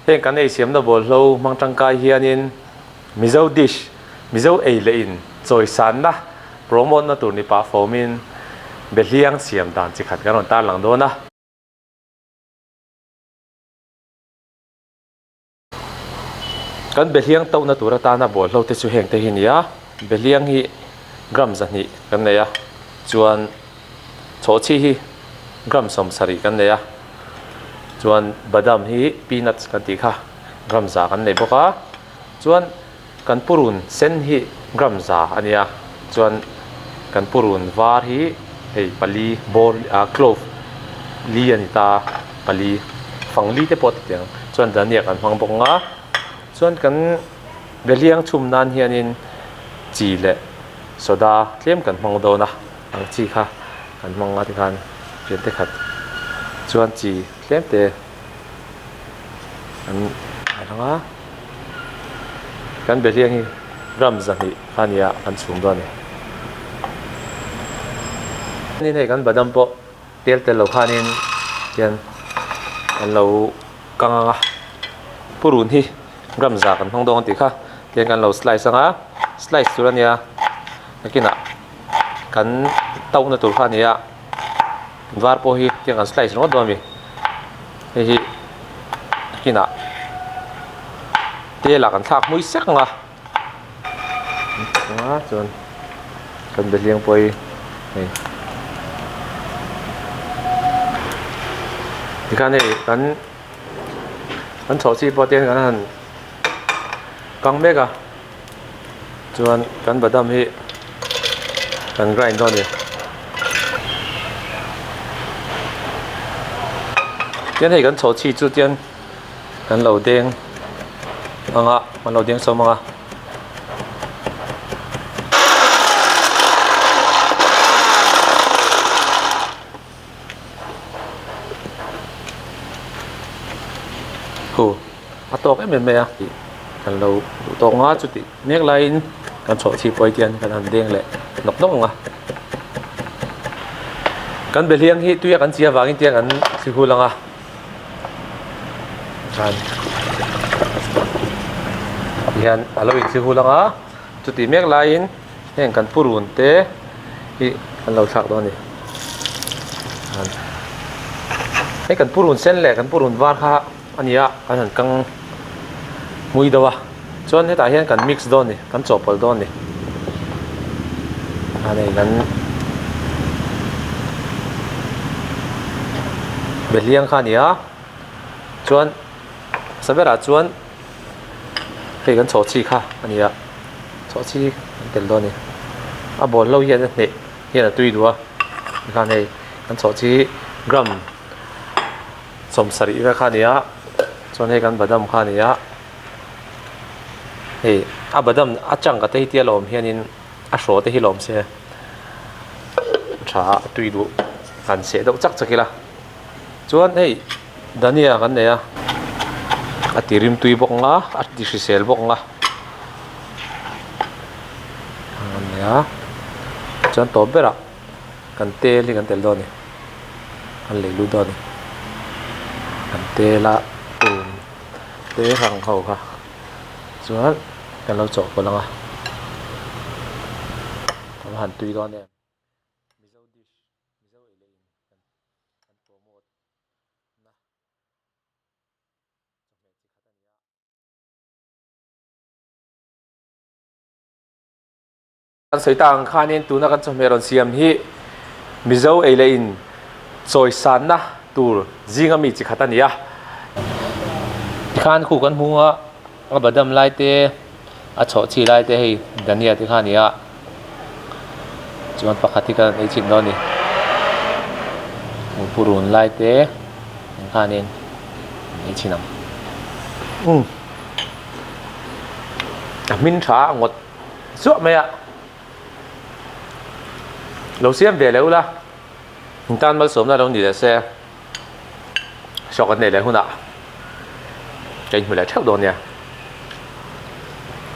heng kan ei siam na bol hlo mang tangkai hianin mizo dish mizo ei le in choi san na promote na tur ni pa fomin beliang siam dan chi khat kan ta lang do na kan beliang tau na tur ta na bol hlo te chu heng te hin ya beliang hi gram za ni kan ne ya chuan cho chi hi gram som sari kan ne ya chuan badam hi peanuts kan ti kha gram za kan nei boka chuan kan purun sen hi gram za ania chuan kan purun var hi hei pali bor clove li anita pali fangli te pot tiang chuan dania kan hmang bok nga chuan kan beliang chum nan hianin chi le soda tlem kan hmang do na ang chi kha kan hmang nga ti khan pian te khat chuan chi tlem te an nga kan beliang hi ram za ni khania kan chum do ni ni nei kan badam po tel tel lo khanin kian an lo kanga purun hi ram za kan hmang do ti kha kian kan lo slice anga slice turania nakina kan tau na tur khania var po hi kian kan slice ro do mi hi kina te la kan thak mui sek nga chon kan beliang poi nei kan nei kan chho chi po ten kan han kang mega chuan kan badam hi kan grind on ni ten hei kan chho chi chu ten kan lo deng anga kan lo deng so manga atok em me a kan lo to nga chu ti nek lain kan chho chi poi tian kan han deng le nok nok nga kan beliang hi tuya kan chia wangin tiang an si hulanga kan hian alo in si hulanga chu ti mek lain heng kan purun te hi kan lo thak do ni kan hei kan purun sen le kan purun var kha ania kan han kang mui dawa chuan heta hian kan mix do ni kan chopal do ni anei kan beliang khania chuan sabera chuan hei kan chaw chi kha ania chaw chi tel do ni a bol lo hian ne hian tui duwa kan hei kan chaw chi gram som sari ve khania chuan hei kan badam khania hei a badam a chang ka te hi lom hianin a hro te hi lom se tha tui du kan se do chak chakila chuan hei dania kan ne a atirim tui bok nga at di sel bok nga an ne a chuan to bera kan tel hi kan tel do ni kan le lu do ni kan tela te rang khau kha chuan kan lo chaw ko langa kan han tui do ne mizo dish mizo elein kan promote na kan soitang khanin tuna kan chmeron siam hi mizo elein choi san na tur jingami chi khatania khan khu kan hunga a badam lai te a chaw chi lai te hei dania ti khania chuan pakhati kan ei chin do ni purun lai te khanin ei chinam min tha ngot chu maya lo siam ve leu la tan mal som na lo ni le se shokan ne le huna cái người lại theo đồ nha